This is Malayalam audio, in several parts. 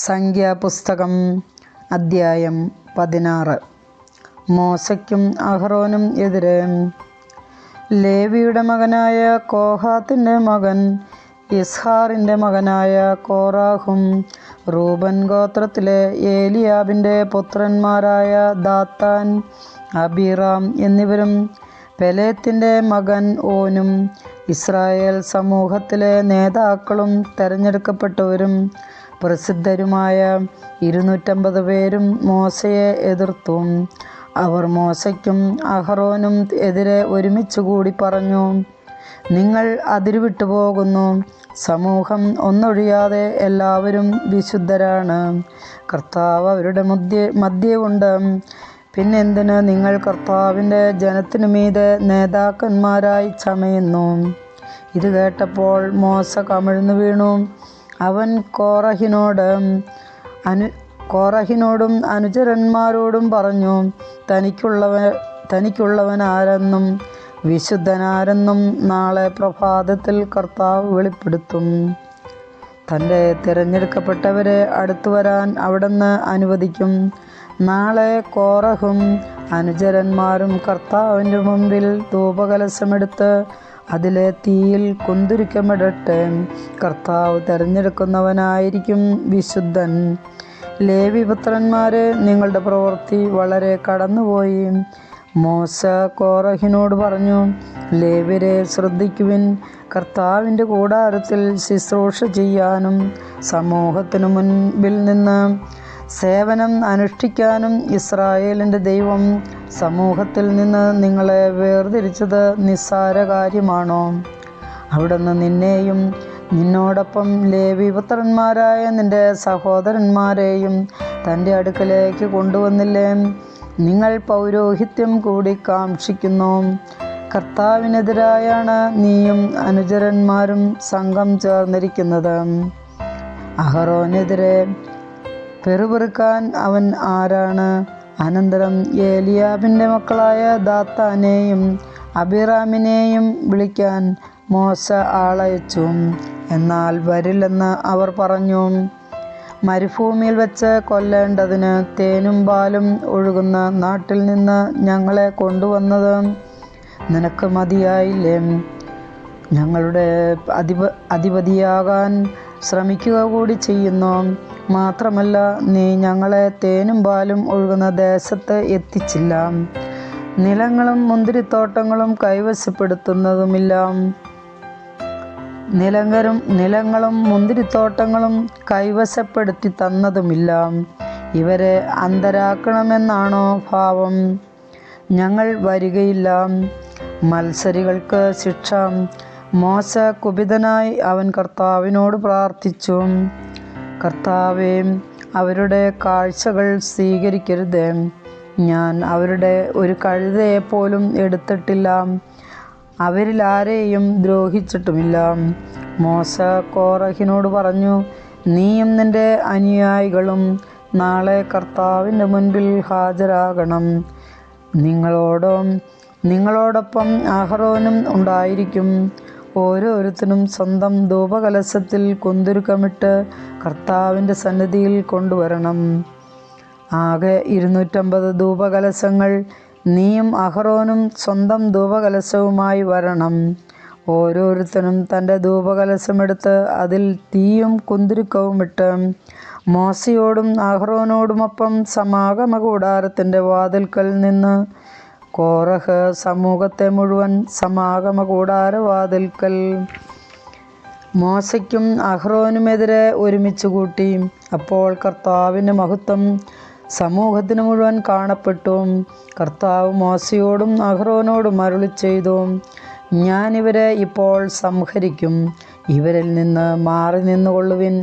സംഖ്യാപുസ്തകം അദ്ധ്യായം 16. മോശയ്ക്കും അഹറോനും എതിരെ. ലേവിയുടെ മകനായ കോഹാത്തിൻ്റെ മകൻ ഇസ്ഹാറിൻ്റെ മകനായ കോറാഹും റൂബൻ ഗോത്രത്തിലെ ഏലിയാബിൻ്റെ പുത്രന്മാരായ ദാത്താൻ, അബീറാം എന്നിവരും പെലേത്തിൻ്റെ മകൻ ഓനും ഇസ്രായേൽ സമൂഹത്തിലെ നേതാക്കളും തെരഞ്ഞെടുക്കപ്പെട്ടവരും പ്രസിദ്ധരുമായ 250 പേരും മോശയെ എതിർത്തു. അവർ മോശയ്ക്കും അഹറോനും എതിരെ ഒരുമിച്ച് കൂടി പറഞ്ഞു: നിങ്ങൾ അതിരുവിട്ടു പോകുന്നു. സമൂഹം ഒന്നൊഴിയാതെ എല്ലാവരും വിശുദ്ധരാണ്. കർത്താവ് അവരുടെ മധ്യമുണ്ട്. പിന്നെന്തിന് നിങ്ങൾ കർത്താവിൻ്റെ ജനത്തിനു മീതെ നേതാക്കന്മാരായി ചമയുന്നു? ഇത് കേട്ടപ്പോൾ മോശ കമിഴ്ന്നു വീണു. അവൻ കോറഹിനോടും അനുചരന്മാരോടും പറഞ്ഞു: തനിക്കുള്ളവനാരെന്നും വിശുദ്ധനാരെന്നും നാളെ പ്രഭാതത്തിൽ കർത്താവ് വെളിപ്പെടുത്തും. തൻ്റെ തിരഞ്ഞെടുക്കപ്പെട്ടവരെ അടുത്തു വരാൻ അവിടുന്ന് അനുവദിക്കും. നാളെ കോറഹും അനുചരന്മാരും കർത്താവിൻ്റെ മുമ്പിൽ ധൂപകലശമെടുത്ത് അതിലെ തീയിൽ കുന്തുരുക്കമിടട്ടെ. കർത്താവ് തിരഞ്ഞെടുക്കുന്നവനായിരിക്കും വിശുദ്ധൻ. ലേവിപുത്രന്മാരെ, നിങ്ങളുടെ പ്രവൃത്തി വളരെ കടന്നുപോയി. മോശ കോറഹിനോട് പറഞ്ഞു: ലേവ്യരെ ശ്രദ്ധിക്കുവിൻ. കർത്താവിൻ്റെ കൂടാരത്തിൽ ശുശ്രൂഷ ചെയ്യാനും സമൂഹത്തിനു മുൻപിൽ നിന്ന് സേവനം അനുഷ്ഠിക്കാനും ഇസ്രായേലിൻ്റെ ദൈവം സമൂഹത്തിൽ നിന്ന് നിങ്ങളെ വേർതിരിച്ചത് നിസ്സാര കാര്യമാണോ? അവിടുന്ന് നിന്നെയും നിന്നോടൊപ്പം ലേവിപുത്രന്മാരായ നിന്റെ സഹോദരന്മാരെയും തൻ്റെ അടുക്കലേക്ക് കൊണ്ടുവന്നില്ലേ? നിങ്ങൾ പൗരോഹിത്യം കൂടി കാക്ഷിക്കുന്നു. കർത്താവിനെതിരായാണ് നീയും അനുചരന്മാരും സംഘം ചേർന്നിരിക്കുന്നത്. അഹറോനെതിരെ പെറുപെറുക്കാൻ അവൻ ആരാണ്? അനന്തരം ഏലിയാബിൻ്റെ മക്കളായ ദാത്താനെയും അബീറാമിനെയും വിളിക്കാൻ മോശ ആളയച്ചു. എന്നാൽ വരില്ലെന്ന് അവർ പറഞ്ഞു. മരുഭൂമിയിൽ വെച്ച് കൊല്ലേണ്ടതിന് തേനും പാലും ഒഴുകുന്ന നാട്ടിൽ നിന്ന് ഞങ്ങളെ കൊണ്ടുവന്നത് നിനക്ക് മതിയായില്ലേ? ഞങ്ങളുടെ അധിപതിയാകാൻ ശ്രമിക്കുക കൂടി ചെയ്യുന്നു. മാത്രമല്ല, നീ ഞങ്ങളെ തേനും പാലും ഒഴുകുന്ന ദേശത്ത് എത്തിച്ചില്ല. നിലങ്ങളും മുന്തിരിത്തോട്ടങ്ങളും കൈവശപ്പെടുത്തുന്നതുമില്ല. നിലങ്ങളും മുന്തിരിത്തോട്ടങ്ങളും കൈവശപ്പെടുത്തി തന്നതുമില്ല. ഇവരെ അന്ധരാക്കണമെന്നാണോ ഭാവം? ഞങ്ങൾ വരികയില്ല. മത്സരികൾക്ക് ശിക്ഷ. മോശ കുപിതനായി അവൻ കർത്താവിനോട് പ്രാർത്ഥിച്ചു: കർത്താവേ, അവരുടെ കാഴ്ചകൾ സ്വീകരിക്കരുതേ. ഞാൻ അവരുടെ ഒരു കഴുതയെപ്പോലും എടുത്തിട്ടില്ല. അവരിൽ ആരെയും ദ്രോഹിച്ചിട്ടുമില്ല. മോശ കോറഹിനോട് പറഞ്ഞു: നീയും നിന്റെ അനുയായികളും നാളെ കർത്താവിൻ്റെ മുൻപിൽ ഹാജരാകണം. നിങ്ങളോടൊപ്പം അഹറോനും ഉണ്ടായിരിക്കും. ഓരോരുത്തരും സ്വന്തം ധൂപകലശത്തിൽ കുന്തുരുക്കമിട്ട് കർത്താവിൻ്റെ സന്നിധിയിൽ കൊണ്ടുവരണം. ആകെ 250 ധൂപകലശങ്ങൾ. നീയും അഹറോനും സ്വന്തം ധൂപകലശവുമായി വരണം. ഓരോരുത്തരും തൻ്റെ ധൂപകലശമെടുത്ത് അതിൽ തീയും കുന്തുരുക്കവുമിട്ട് മോശയോടും അഹറോനോടുമൊപ്പം സമാഗമ കൂടാരത്തിൻ്റെ വാതിൽക്കൽ നിന്ന്. കോറഹ് സമൂഹത്തെ മുഴുവൻ സമാഗമ കൂടാരവാതിൽക്കൽ മോശയ്ക്കും അഹ്റോനുമെതിരെ ഒരുമിച്ച് കൂട്ടി. അപ്പോൾ കർത്താവിൻ്റെ മഹത്വം സമൂഹത്തിന് മുഴുവൻ കാണപ്പെട്ടു. കർത്താവ് മോശയോടും അഹ്റോനോടും അരുളിച്ചെയ്തു: ഞാൻ ഇവരെ ഇപ്പോൾ സംഹരിക്കും. ഇവരിൽ നിന്ന് മാറി നിന്നുകൊള്ളുവിൻ.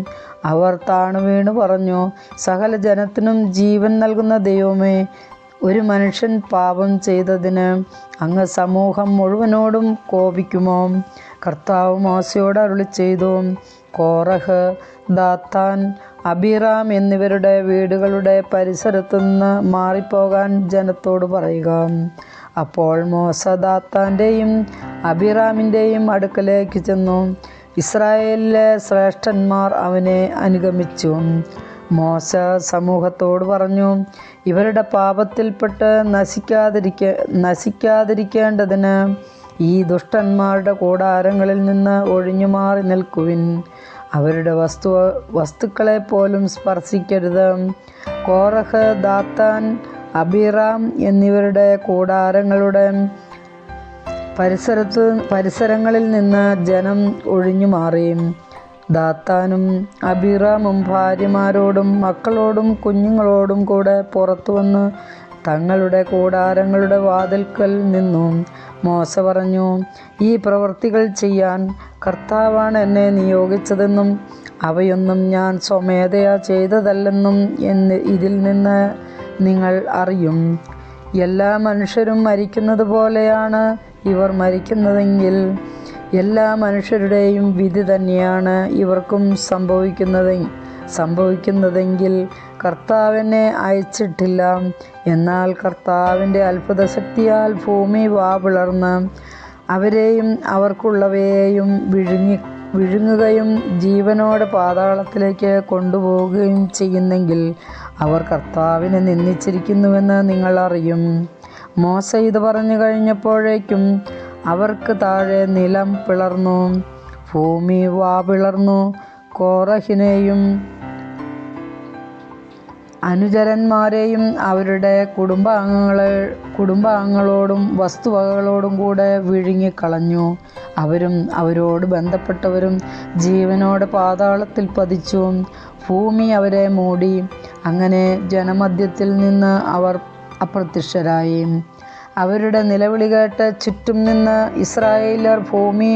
അവർ താണുവീണു പറഞ്ഞു: സകല ജനത്തിനും ജീവൻ നൽകുന്ന ദൈവമേ, ഒരു മനുഷ്യൻ പാപം ചെയ്തതിന് അങ്ങ് സമൂഹം മുഴുവനോടും കോപിക്കുമോ? കർത്താവ് മോശയോട് അരുളിച്ചെയ്തു: കോറഹ്, ദാത്താൻ, അബീറാം എന്നിവരുടെ വീടുകളുടെ പരിസരത്തുനിന്ന് മാറിപ്പോകാൻ ജനത്തോട് പറയുക. അപ്പോൾ മോശ ദാത്താൻ്റെയും അബീറാമിൻ്റെയും അടുക്കലേക്ക് ചെന്നു. ഇസ്രായേലിലെ ശ്രേഷ്ഠന്മാർ അവനെ അനുഗമിച്ചു. മോശ സമൂഹത്തോട് പറഞ്ഞു, ഇവരുടെ പാപത്തിൽപ്പെട്ട് നശിക്കാതിരിക്കേണ്ടതിന് ഈ ദുഷ്ടന്മാരുടെ കൂടാരങ്ങളിൽ നിന്ന് ഒഴിഞ്ഞുമാറി നിൽക്കുവിൻ. അവരുടെ വസ്തുക്കളെ പോലും സ്പർശിക്കരുത്. കോറഹ്, ദാത്താൻ, അബീറാം എന്നിവരുടെ കൂടാരങ്ങളുടെ പരിസരങ്ങളിൽ നിന്ന് ജനം ഒഴിഞ്ഞുമാറി. ദാത്താനും അബീറാമും ഭാര്യമാരോടും മക്കളോടും കുഞ്ഞുങ്ങളോടും കൂടെ പുറത്തു വന്ന് തങ്ങളുടെ കൂടാരങ്ങളുടെ വാതിൽക്കൽ നിന്നു. മോശ പറഞ്ഞു, ഈ പ്രവൃത്തികൾ ചെയ്യാൻ കർത്താവാണ് എന്നെ നിയോഗിച്ചതെന്നും അവയൊന്നും ഞാൻ സ്വമേധയാ ചെയ്തതല്ലെന്നും ഇതിൽ നിന്ന് നിങ്ങൾ അറിയും. എല്ലാ മനുഷ്യരും മരിക്കുന്നത് പോലെയാണ് ഇവർ മരിക്കുന്നതെങ്കിൽ എല്ലാ മനുഷ്യരുടെയും വിധി തന്നെയാണ് ഇവർക്കും സംഭവിക്കുന്നതെങ്കിൽ കർത്താവിനെ അയച്ചിട്ടില്ല. എന്നാൽ കർത്താവിൻ്റെ അത്ഭുതശക്തിയാൽ ഭൂമി വാപിളർന്ന് അവരെയും അവർക്കുള്ളവയെയും വിഴുങ്ങുകയും ജീവനോടെ പാതാളത്തിലേക്ക് കൊണ്ടുപോവുകയും ചെയ്യുന്നെങ്കിൽ അവർ കർത്താവിനെ നിന്ദിച്ചിരിക്കുന്നുവെന്ന് നിങ്ങൾ അറിയും. മോശ ഇത് പറഞ്ഞു കഴിഞ്ഞപ്പോഴേക്കും അവർക്ക് താഴെ നിലം പിളർന്നു, ഭൂമി വാപിളർന്നു. കോറഹിനെയും അനുചരന്മാരെയും അവരുടെ കുടുംബാംഗങ്ങളോടും വസ്തുവകകളോടും കൂടെ വിഴുങ്ങിക്കളഞ്ഞു. അവരും അവരോട് ബന്ധപ്പെട്ടവരും ജീവനോടെ പാതാളത്തിൽ പതിച്ചു. ഭൂമി അവരെ മൂടി. അങ്ങനെ ജനമധ്യത്തിൽ നിന്ന് അവർ അപ്രത്യക്ഷരായി. അവരുടെ നിലവിളി കേട്ട് ചുറ്റും നിന്ന് ഇസ്രായേല്യർ ഭൂമി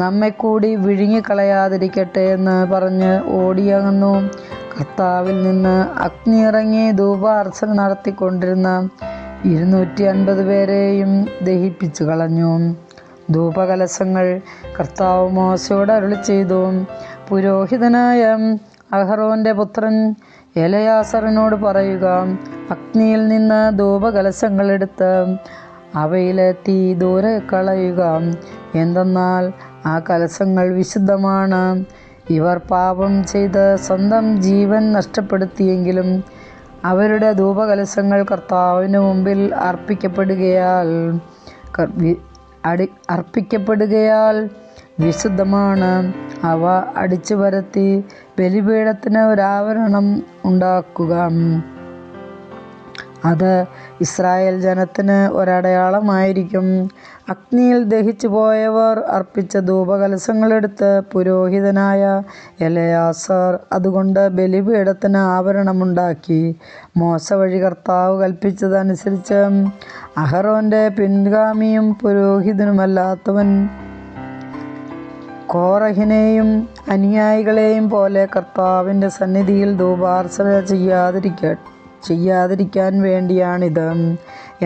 നമ്മെ കൂടി വിഴുങ്ങിക്കളയാതിരിക്കട്ടെ എന്ന് പറഞ്ഞ് ഓടിയകന്നു. കർത്താവിൽ നിന്ന് അഗ്നി ഇറങ്ങി ധൂപാർച്ചന നടത്തിക്കൊണ്ടിരുന്ന 250 പേരെയും ദഹിപ്പിച്ചു കളഞ്ഞു. ധൂപകലശങ്ങൾ കർത്താവ് മോശയോട് അരുളിച്ചെയ്തു, പുരോഹിതനായ അഹറോന്റെ പുത്രൻ എലയാസറിനോട് പറയുക, അഗ്നിയിൽ നിന്ന് ധൂപകലശങ്ങളെടുത്ത് അവയിലെ തീ ദൂരെ കളയുക. എന്തെന്നാൽ ആ കലശങ്ങൾ വിശുദ്ധമാണ്. ഇവർ പാപം ചെയ്ത് സ്വന്തം ജീവൻ നഷ്ടപ്പെടുത്തിയെങ്കിലും അവരുടെ ധൂപകലശങ്ങൾ കർത്താവിന് മുമ്പിൽ അർപ്പിക്കപ്പെടുകയാൽ വിശുദ്ധമാണ്. അവ അടിച്ചു പരത്തി ബലിപീഠത്തിന് ഒരാവരണം ഉണ്ടാക്കുക. അത് ഇസ്രായേൽ ജനത്തിന് ഒരടയാളമായിരിക്കും. അഗ്നിയിൽ ദഹിച്ചു പോയവർ അർപ്പിച്ച ധൂപകലശങ്ങളെടുത്ത് പുരോഹിതനായ എലയാസർ അതുകൊണ്ട് ബലിപീഠത്തിന് ആവരണമുണ്ടാക്കി. മോശ വഴി കർത്താവ് കൽപ്പിച്ചതനുസരിച്ച് അഹറോന്റെ പിൻഗാമിയും പുരോഹിതനുമല്ലാത്തവൻ കോറഹിനെയും അനുയായികളെയും പോലെ കർത്താവിൻ്റെ സന്നിധിയിൽ ധൂപാർച്ചന ചെയ്യാതിരിക്കാൻ വേണ്ടിയാണിത്.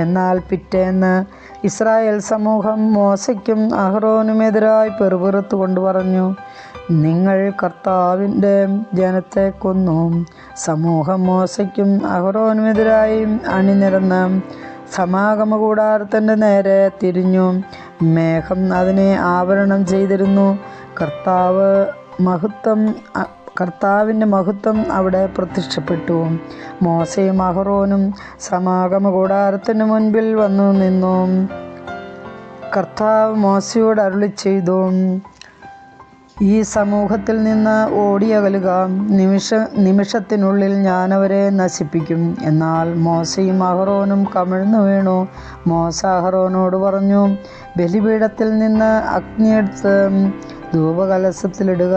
എന്നാൽ പിറ്റേന്ന് ഇസ്രായേൽ സമൂഹം മോശയ്ക്കും അഹ്റോനുമെതിരായി പെറുപെറുത്തു കൊണ്ട് പറഞ്ഞു, നിങ്ങൾ കർത്താവിൻ്റെ ജനത്തെ കൊന്നു. സമൂഹം മോശയ്ക്കും അഹ്റോനുമെതിരായി അണിനിരന്ന് സമാഗമ കൂടാരത്തിൻ്റെ നേരെ തിരിഞ്ഞു. മേഘം അതിനെ ആവരണം ചെയ്തിരുന്നു. കർത്താവിൻ്റെ മഹത്വം അവിടെ പ്രത്യക്ഷപ്പെട്ടു. മോശയും അഹ്റോനും സമാഗമ കൂടാരത്തിന് മുൻപിൽ വന്നു നിന്നു. കർത്താവ് മോശയോട് അരുളിച്ചെയ്തു, ഈ സമൂഹത്തിൽ നിന്ന് ഓടിയകലുക. നിമിഷത്തിനുള്ളിൽ ഞാനവരെ നശിപ്പിക്കും. എന്നാൽ മോശയും അഹ്റോനും കമിഴ്ന്നു വീണു. മോശ അഹ്റോനോട് പറഞ്ഞു, ബലിപീഠത്തിൽ നിന്ന് അഗ്നിയെടുത്ത് ധൂപകലശത്തിലിടുക.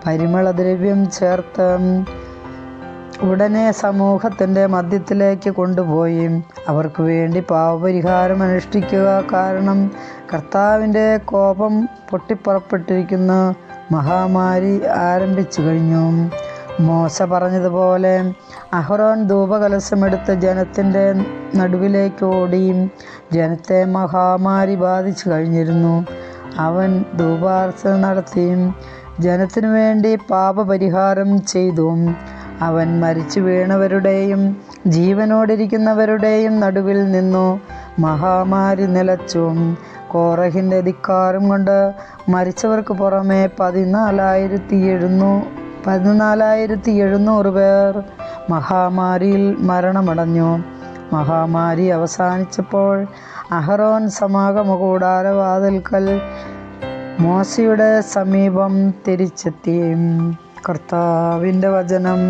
പരിമളദ്രവ്യം ചേർത്ത് ഉടനെ സമൂഹത്തിൻ്റെ മധ്യത്തിലേക്ക് കൊണ്ടുപോയി അവർക്ക് വേണ്ടി പാപപരിഹാരം അനുഷ്ഠിക്കുക. കാരണം കർത്താവിൻ്റെ കോപം പൊട്ടിപ്പുറപ്പെട്ടിരിക്കുന്ന മഹാമാരി ആരംഭിച്ചു കഴിഞ്ഞു. മോശ പറഞ്ഞതുപോലെ അഹ്റോൻ ധൂപകലശമെടുത്ത് ജനത്തിൻ്റെ നടുവിലേക്ക് ഓടി. ജനത്തെ മഹാമാരി ബാധിച്ചു കഴിഞ്ഞിരുന്നു. അവൻ ധൂപാർച്ചന നടത്തി ജനത്തിനു വേണ്ടി പാപപരിഹാരം ചെയ്തു. അവൻ മരിച്ചു വീണവരുടെയും ജീവനോടിരിക്കുന്നവരുടെയും നടുവിൽ നിന്നു. മഹാമാരി നിലച്ചു. കോറഹിൻ്റെ ധിക്കാരം കൊണ്ട് മരിച്ചവർക്ക് പുറമെ 14,700 14,700 പേർ മഹാമാരിയിൽ മരണമടഞ്ഞു. മഹാമാരി അവസാനിച്ചപ്പോൾ അഹറോൻ സമാഗമ കൂടാരവാതിൽക്കൽ മോശയുടെ സമീപം തിരിച്ചെത്തി. കർത്താവിൻ്റെ വചനം.